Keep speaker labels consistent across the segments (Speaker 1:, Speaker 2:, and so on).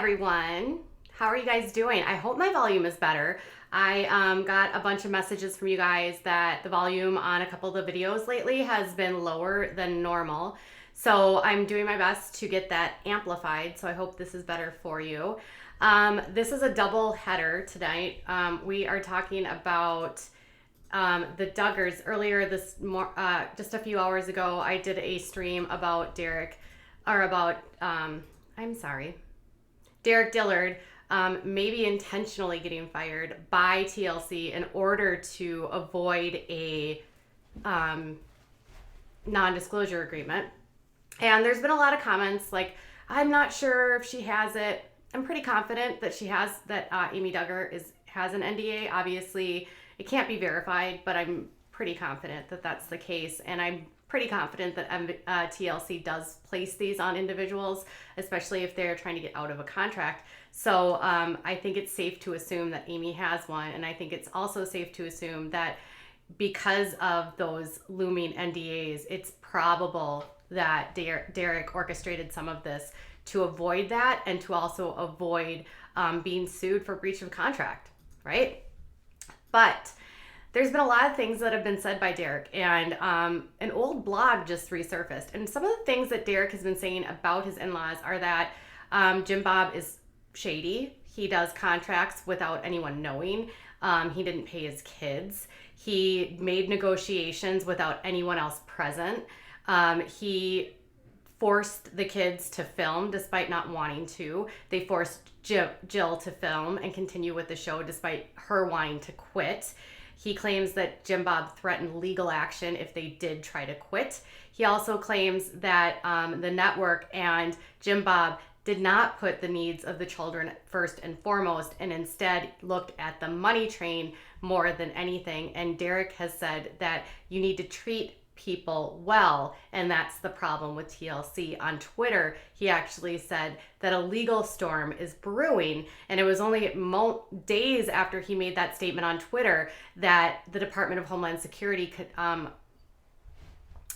Speaker 1: everyone. How are you guys doing? I hope my volume is better. I got a bunch of messages from you guys that the volume on a couple of the videos lately has been lower than normal. So I'm doing my best to get that amplified. So I hope this is better for you. This is a double header tonight. We are talking about the Duggars. Earlier just a few hours ago, I did a stream about Derrick Dillard maybe intentionally getting fired by TLC in order to avoid a non-disclosure agreement. And there's been a lot of comments like, I'm not sure if she has it. I'm pretty confident that she has, that Amy Duggar has an NDA. Obviously, it can't be verified, but I'm pretty confident that that's the case. And I'm pretty confident that TLC does place these on individuals, especially if they're trying to get out of a contract. So I think it's safe to assume that Amy has one. And I think it's also safe to assume that because of those looming NDAs, it's probable that Derrick orchestrated some of this to avoid that and to also avoid being sued for breach of contract, right? But there's been a lot of things that have been said by Derrick, and an old blog just resurfaced. And some of the things that Derrick has been saying about his in-laws are that Jim Bob is shady. He does contracts without anyone knowing. He didn't pay his kids. He made negotiations without anyone else present. He forced the kids to film despite not wanting to. They forced Jill to film and continue with the show despite her wanting to quit. He claims that Jim Bob threatened legal action if they did try to quit. He also claims that the network and Jim Bob did not put the needs of the children first and foremost, and instead looked at the money train more than anything. And Derrick has said that you need to treat people well, and that's the problem with TLC. On Twitter, he actually said that a legal storm is brewing, and it was only days after he made that statement on Twitter that the Department of Homeland Security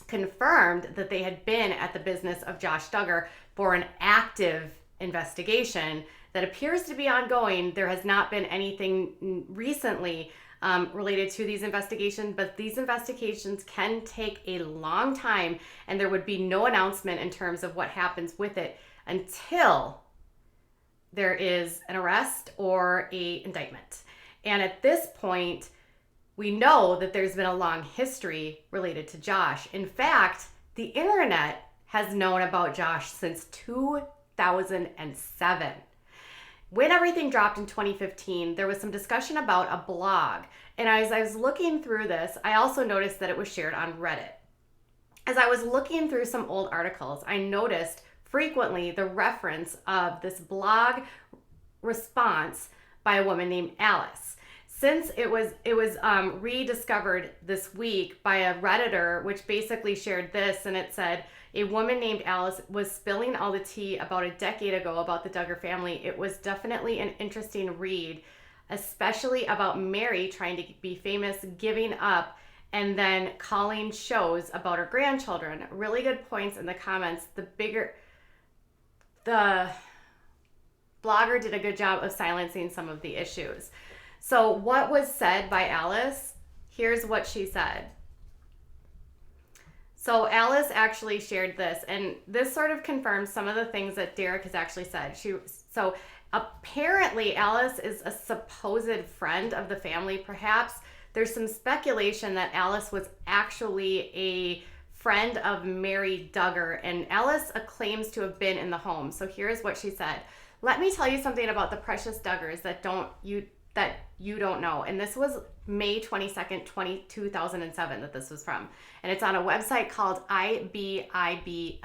Speaker 1: confirmed that they had been at the business of Josh Duggar for an active investigation that appears to be ongoing. There has not been anything recently related to these investigations, but these investigations can take a long time, and there would be no announcement in terms of what happens with it until there is an arrest or a indictment. And at this point, we know that there's been a long history related to Josh. In fact, the internet has known about Josh since 2007. When everything dropped in 2015, there was some discussion about a blog. And as I was looking through this, I also noticed that it was shared on Reddit. As I was looking through some old articles, I noticed frequently the reference of this blog response by a woman named Alice. Since it was rediscovered this week by a Redditor, which basically shared this, and it said, a woman named Alice was spilling all the tea about a decade ago about the Duggar family. It was definitely an interesting read, especially about Mary trying to be famous, giving up, and then calling shows about her grandchildren. Really good points in the comments. The blogger did a good job of silencing some of the issues. So what was said by Alice? Here's what she said. So Alice actually shared this, and this sort of confirms some of the things that Derrick has actually said. So apparently Alice is a supposed friend of the family, perhaps. There's some speculation that Alice was actually a friend of Mary Duggar, and Alice claims to have been in the home. So here's what she said. Let me tell you something about the precious Duggars that you don't know. And this was May 22nd, 2007 that this was from. And it's on a website called ibiblio.org.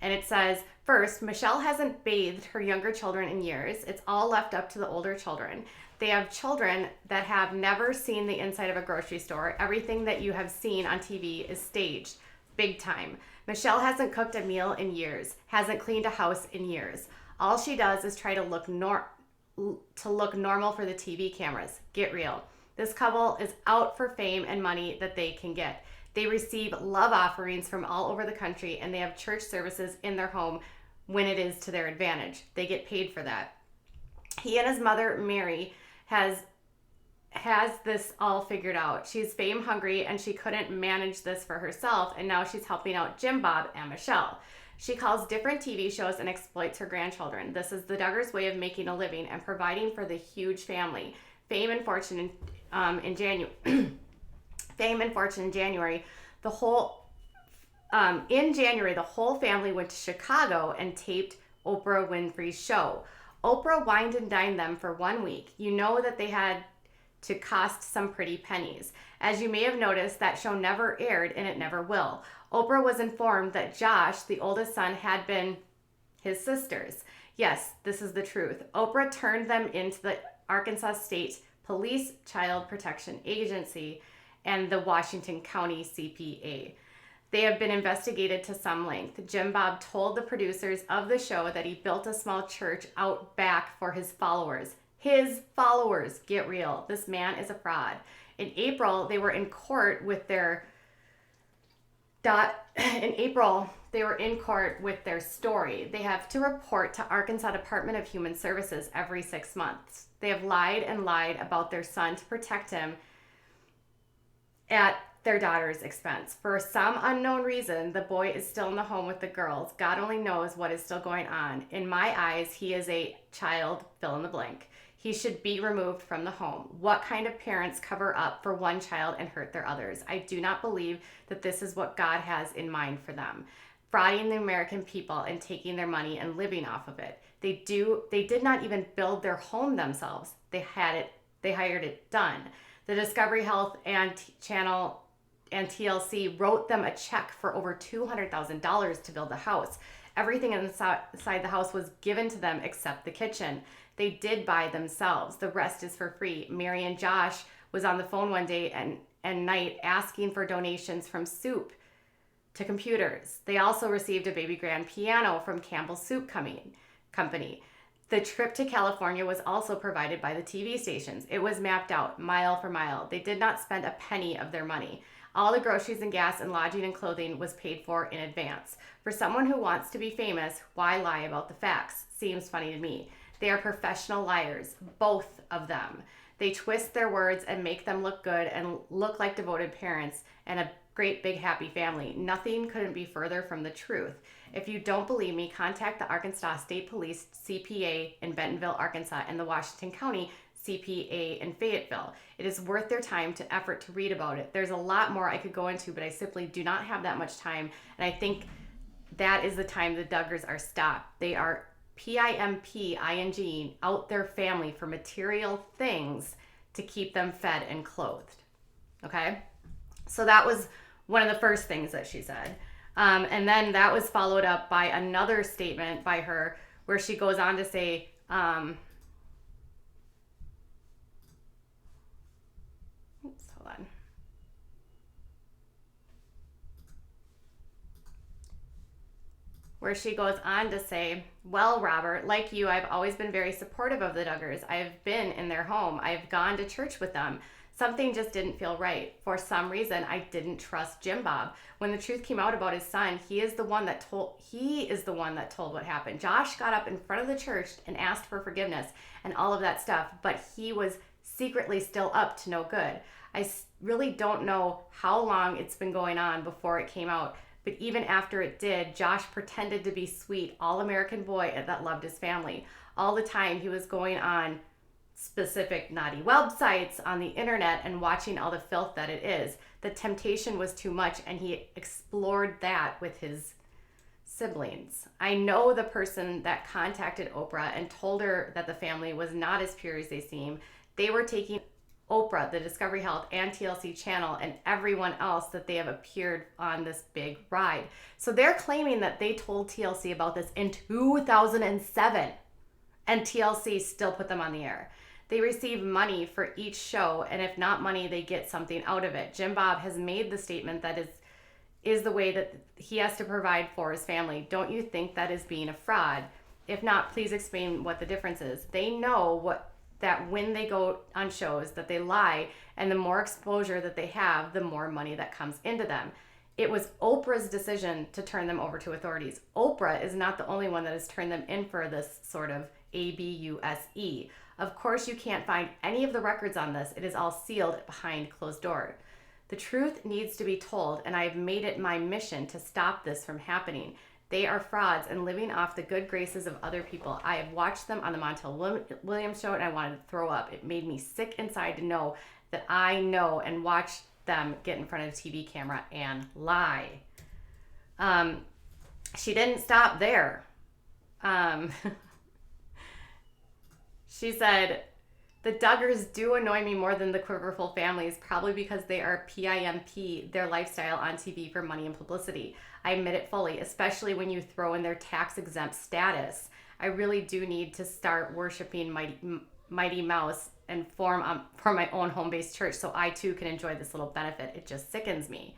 Speaker 1: And it says, first, Michelle hasn't bathed her younger children in years. It's all left up to the older children. They have children that have never seen the inside of a grocery store. Everything that you have seen on TV is staged, big time. Michelle hasn't cooked a meal in years, hasn't cleaned a house in years. All she does is try to look normal for the TV cameras. Get real. This couple is out for fame and money that they can get. They receive love offerings from all over the country, and they have church services in their home when it is to their advantage. They get paid for that. He and his mother, Mary, has this all figured out. She's fame hungry and she couldn't manage this for herself, and now she's helping out Jim Bob and Michelle. She calls different TV shows and exploits her grandchildren. This is the Duggars' way of making a living and providing for the huge family. Fame and fortune in January. Fame and fortune in January. In January, the whole family went to Chicago and taped Oprah Winfrey's show. Oprah wined and dined them for 1 week. You know that they had to cost some pretty pennies. As you may have noticed, that show never aired and it never will. Oprah was informed that Josh, the oldest son, had been his sister's. Yes, this is the truth. Oprah turned them into the Arkansas State Police Child Protection Agency and the Washington County CPA. They have been investigated to some length. Jim Bob told the producers of the show that he built a small church out back for his followers. His followers, get real. This man is a fraud. In April, they were in court with their story. They have to report to Arkansas Department of Human Services every 6 months. They have lied and lied about their son to protect him at their daughter's expense. For some unknown reason, the boy is still in the home with the girls. God only knows what is still going on. In my eyes, he is a child, fill in the blank. He should be removed from the home. What kind of parents cover up for one child and hurt their others? I do not believe that this is what God has in mind for them. Frauding the American people and taking their money and living off of it. They did not even build their home themselves. They hired it done. The Discovery Health and Channel and TLC wrote them a check for over $200,000 to build the house. Everything inside the house was given to them except the kitchen. They did buy themselves. The rest is for free. Mary and Josh was on the phone one day and night asking for donations from soup to computers. They also received a baby grand piano from Campbell's Soup Company. The trip to California was also provided by the TV stations. It was mapped out mile for mile. They did not spend a penny of their money. All the groceries and gas and lodging and clothing was paid for in advance. For someone who wants to be famous, why lie about the facts? Seems funny to me. They are professional liars, both of them. They twist their words and make them look good and look like devoted parents and a great big happy family. Nothing couldn't be further from the truth. If you don't believe me, contact the Arkansas State Police CPA in Bentonville, Arkansas, and the Washington County CPA in Fayetteville. It is worth their time to effort to read about it. There's a lot more I could go into, but I simply do not have that much time. And I think that is the time the Duggars are stopped. They are pimping out their family for material things to keep them fed and clothed. Okay? So that was one of the first things that she said. And then that was followed up by another statement by her where she goes on to say, where she goes on to say, well, Robert, like you, I've always been very supportive of the Duggars. I've been in their home. I've gone to church with them. Something just didn't feel right. For some reason, I didn't trust Jim Bob. When the truth came out about his son, he is the one that told what happened. Josh got up in front of the church and asked for forgiveness and all of that stuff, but he was secretly still up to no good. I really don't know how long it's been going on before it came out, but even after it did, Josh pretended to be sweet, all-American boy that loved his family. All the time he was going on specific naughty websites on the internet and watching all the filth that it is. The temptation was too much, and he explored that with his siblings. I know the person that contacted Oprah and told her that the family was not as pure as they seem. They were taking Oprah, the Discovery Health, and TLC channel, and everyone else that they have appeared on this big ride. So they're claiming that they told TLC about this in 2007, and TLC still put them on the air. They receive money for each show, and if not money, they get something out of it. Jim Bob has made the statement that is the way that he has to provide for his family. Don't you think that is being a fraud? If not, please explain what the difference is. They know that when they go on shows that they lie, and the more exposure that they have, the more money that comes into them. it was Oprah's decision to turn them over to authorities. Oprah is not the only one that has turned them in for this sort of ABUSE. Of course, you can't find any of the records on this. It is all sealed behind closed doors. The truth needs to be told, and I have made it my mission to stop this from happening. They are frauds and living off the good graces of other people. I have watched them on the Montel Williams show, and I wanted to throw up. It made me sick inside to know that I know and watch them get in front of a TV camera and lie. She didn't stop there. She said, the Duggars do annoy me more than the Quiverful families, probably because they are PIMP, their lifestyle on TV for money and publicity. I admit it fully, especially when you throw in their tax-exempt status. I really do need to start worshiping Mighty Mouse and form for my own home-based church so I too can enjoy this little benefit. It just sickens me.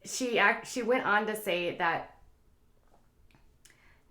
Speaker 1: She went on to say that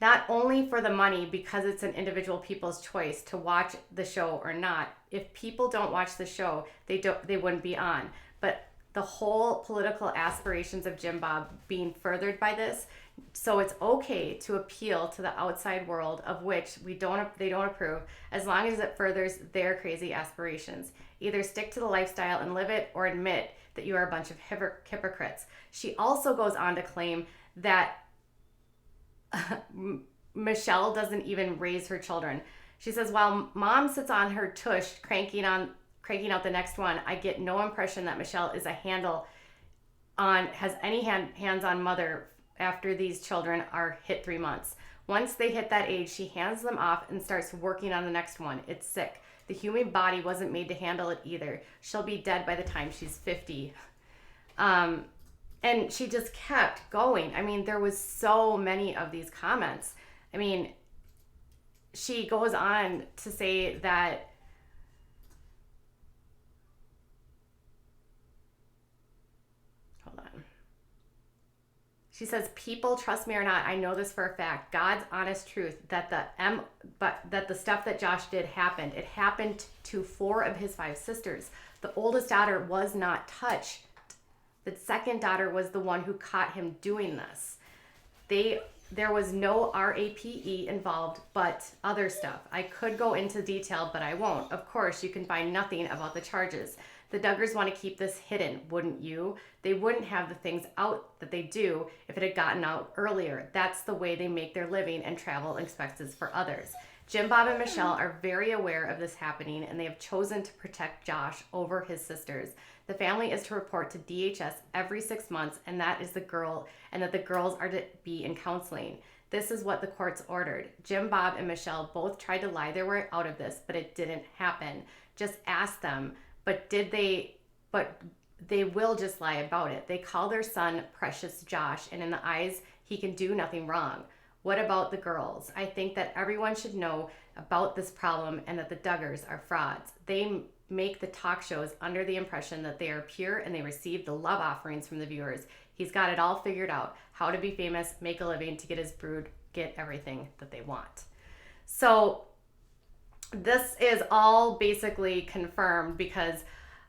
Speaker 1: not only for the money, because it's an individual people's choice to watch the show or not. If people don't watch the show, they wouldn't be on. But the whole political aspirations of Jim Bob being furthered by this, so it's okay to appeal to the outside world of which they don't approve, as long as it furthers their crazy aspirations. Either stick to the lifestyle and live it, or admit that you are a bunch of hypocrites. She also goes on to claim that Michelle doesn't even raise her children. She says, while mom sits on her tush cranking out the next one, I get no impression that Michelle is has any hands-on mother after these children are hit 3 months. Once they hit that age, she hands them off and starts working on the next one. It's sick. The human body wasn't made to handle it either. She'll be dead by the time she's 50. And she just kept going. I mean, there was so many of these comments. I mean, she goes on to say that she says, people, trust me or not, I know this for a fact, God's honest truth, that the stuff that Josh did happened. It happened to 4 of his 5 sisters. The oldest daughter was not touched. The second daughter was the one who caught him doing this. There was no RAPE involved, but other stuff. I could go into detail, but I won't. Of course, you can find nothing about the charges. The Duggars want to keep this hidden, wouldn't you? They wouldn't have the things out that they do if it had gotten out earlier. That's the way they make their living and travel expenses for others. Jim Bob and Michelle are very aware of this happening, and they have chosen to protect Josh over his sisters. The family is to report to DHS every 6 months, and that the girls are to be in counseling. This is what the courts ordered. Jim Bob and Michelle both tried to lie their way out of this, but it didn't happen. Just ask them. But they will just lie about it. They call their son Precious Josh, and in the eyes, he can do nothing wrong. What about the girls? I think that everyone should know about this problem and that the Duggars are frauds. They make the talk shows under the impression that they are pure and they receive the love offerings from the viewers. He's got it all figured out. How to be famous, make a living, to get his brood, get everything that they want. So this is all basically confirmed, because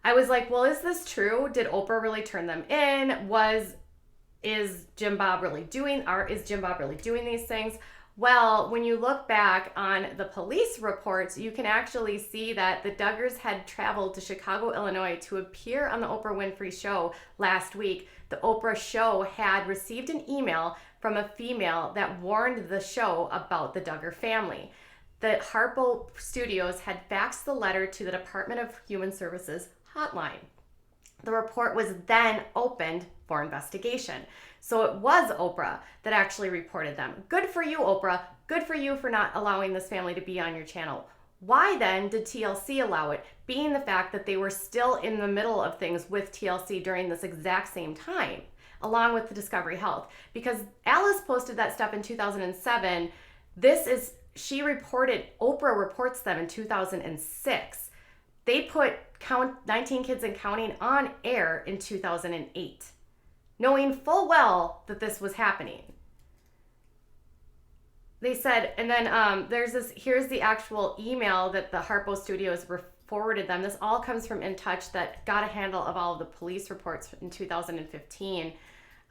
Speaker 1: I was like, well, is this true? Did Oprah really turn them in? Is Jim Bob really doing these things? Well, when you look back on the police reports, you can actually see that the Duggars had traveled to Chicago, Illinois to appear on the Oprah Winfrey Show last week. The Oprah show had received an email from a female that warned the show about the Duggar family. The Harpo Studios had faxed the letter to the Department of Human Services hotline. The report was then opened for investigation. So it was Oprah that actually reported them. Good for you, Oprah. Good for you for not allowing this family to be on your channel. Why then did TLC allow it, being the fact that they were still in the middle of things with TLC during this exact same time, along with the Discovery Health? Because Alice posted that stuff in 2007. Oprah reports them in 2006. They put 19 Kids and Counting on air in 2008, knowing full well that this was happening. They said, and then here's the actual email that the Harpo Studios forwarded them. This all comes from In Touch that got a handle of all of the police reports in 2015.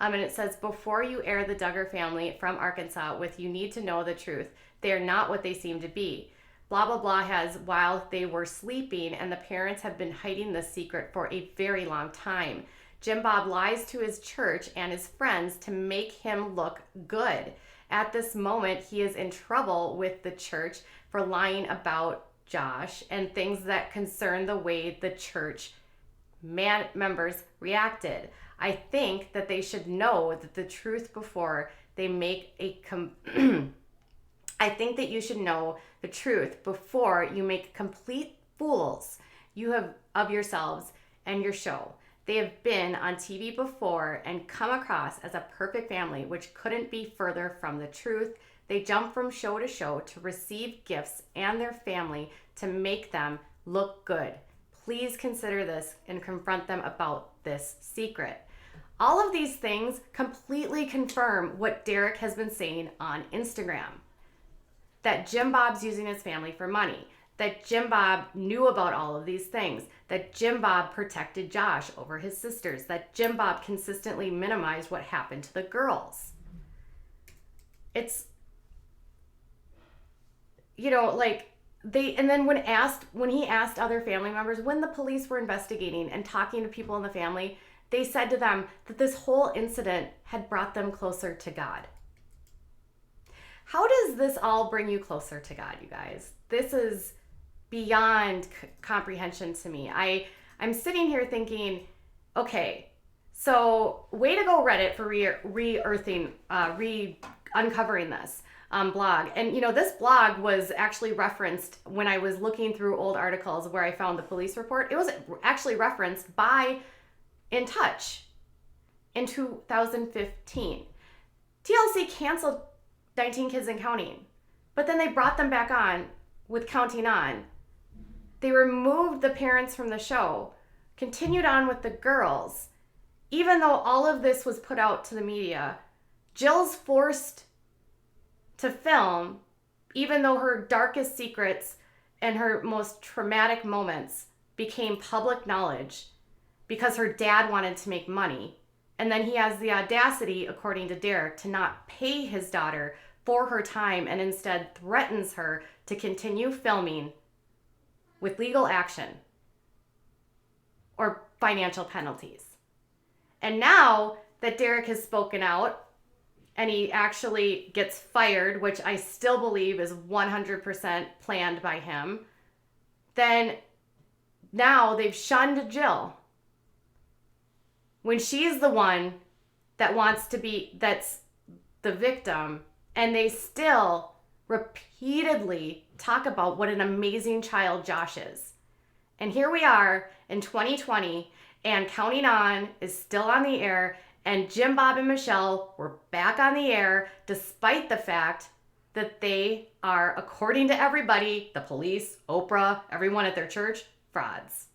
Speaker 1: And it says, before you air the Duggar family from Arkansas with "you need to know the truth, they are not what they seem to be. Blah, blah, blah" has, while they were sleeping, and the parents have been hiding this secret for a very long time. Jim Bob lies to his church and his friends to make him look good. At this moment, he is in trouble with the church for lying about Josh and things that concern the way the church members reacted. I think that they should know that the truth before they make a I think that you should know the truth before you make complete fools of yourselves and your show. They have been on TV before and come across as a perfect family, which couldn't be further from the truth. They jump from show to show to receive gifts and their family to make them look good. Please consider this and confront them about this secret. All of these things completely confirm what Derrick has been saying on Instagram. That Jim Bob's using his family for money. That Jim Bob knew about all of these things. That Jim Bob protected Josh over his sisters. That Jim Bob consistently minimized what happened to the girls. It's, and then when he asked other family members, when the police were investigating and talking to people in the family, they said to them that this whole incident had brought them closer to God. How does this all bring you closer to God, you guys? This is beyond comprehension to me. I'm sitting here thinking, okay, so way to go Reddit for uncovering this blog. And this blog was actually referenced when I was looking through old articles where I found the police report. It was actually referenced by In Touch in 2015. TLC canceled 19 Kids and Counting, but then they brought them back on with Counting On. They removed the parents from the show, continued on with the girls. Even though all of this was put out to the media, Jill's forced to film, even though her darkest secrets and her most traumatic moments became public knowledge because her dad wanted to make money. And then he has the audacity, according to Derrick, to not pay his daughter for her time and instead threatens her to continue filming with legal action or financial penalties. And now that Derrick has spoken out and he actually gets fired, which I still believe is 100% planned by him, then now they've shunned Jill when she's the one that's the victim, and they still repeatedly talk about what an amazing child Josh is. And here we are in 2020, and Counting On is still on the air, and Jim Bob and Michelle were back on the air despite the fact that they are, according to everybody, the police, Oprah, everyone at their church, frauds.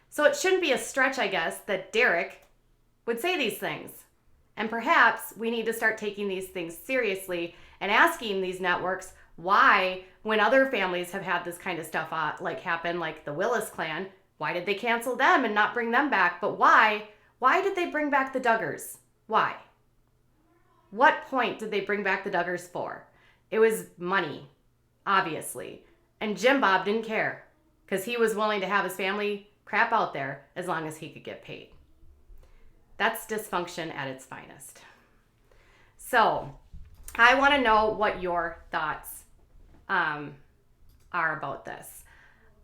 Speaker 1: So it shouldn't be a stretch, I guess, that Derrick would say these things. And perhaps we need to start taking these things seriously and asking these networks why, when other families have had this kind of stuff happen, like the Willis clan, why did they cancel them and not bring them back? But why did they bring back the Duggars? Why? What point did they bring back the Duggars for? It was money, obviously. And Jim Bob didn't care because he was willing to have his family crap out there as long as he could get paid. That's dysfunction at its finest. So I want to know what your thoughts are about this.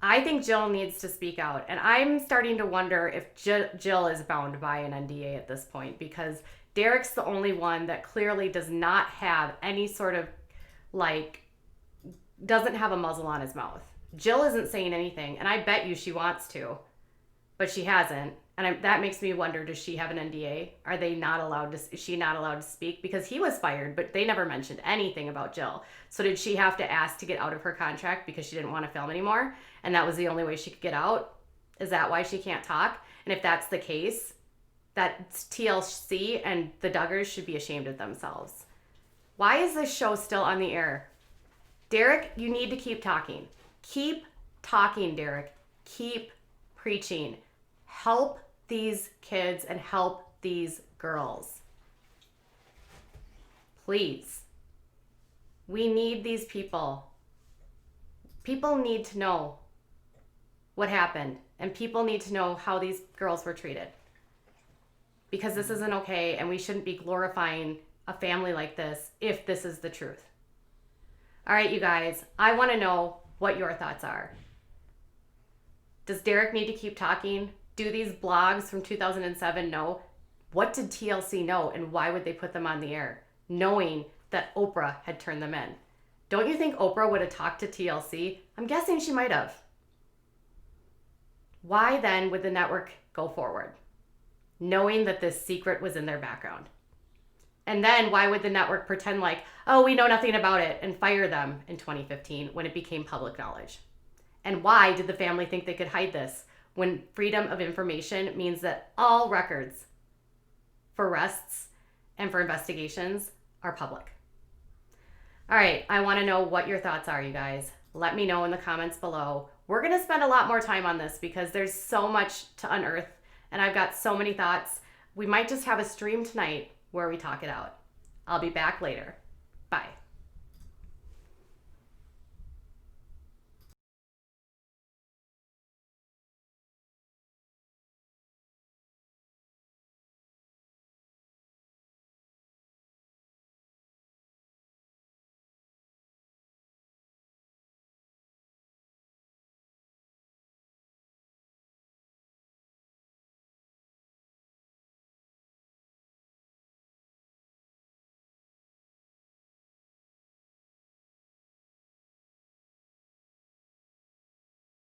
Speaker 1: I think Jill needs to speak out. And I'm starting to wonder if Jill is bound by an NDA at this point, because Derrick's the only one that clearly does not have any sort of, doesn't have a muzzle on his mouth. Jill isn't saying anything, and I bet you she wants to, but she hasn't. And that makes me wonder, does she have an NDA? Is she not allowed to speak? Because he was fired, but they never mentioned anything about Jill. So did she have to ask to get out of her contract because she didn't want to film anymore? And that was the only way she could get out? Is that why she can't talk? And if that's the case, that TLC and the Duggars should be ashamed of themselves. Why is this show still on the air? Derrick, you need to keep talking. Keep talking, Derrick. Keep preaching. Help these kids and help these girls. Please. We need these people. People need to know what happened, and people need to know how these girls were treated. Because this isn't okay, and we shouldn't be glorifying a family like this if this is the truth. All right, you guys, I want to know what your thoughts are. Does Derrick need to keep talking? Do these blogs from 2007 know? What did TLC know, and why would they put them on the air, knowing that Oprah had turned them in? Don't you think Oprah would have talked to TLC? I'm guessing she might have. Why then would the network go forward, knowing that this secret was in their background? And then why would the network pretend like, oh, we know nothing about it, and fire them in 2015 when it became public knowledge? And why did the family think they could hide this when freedom of information means that all records for arrests and for investigations are public? All right, I want to know what your thoughts are, you guys. Let me know in the comments below. We're going to spend a lot more time on this because there's so much to unearth, and I've got so many thoughts. We might just have a stream tonight where we talk it out. I'll be back later. Bye.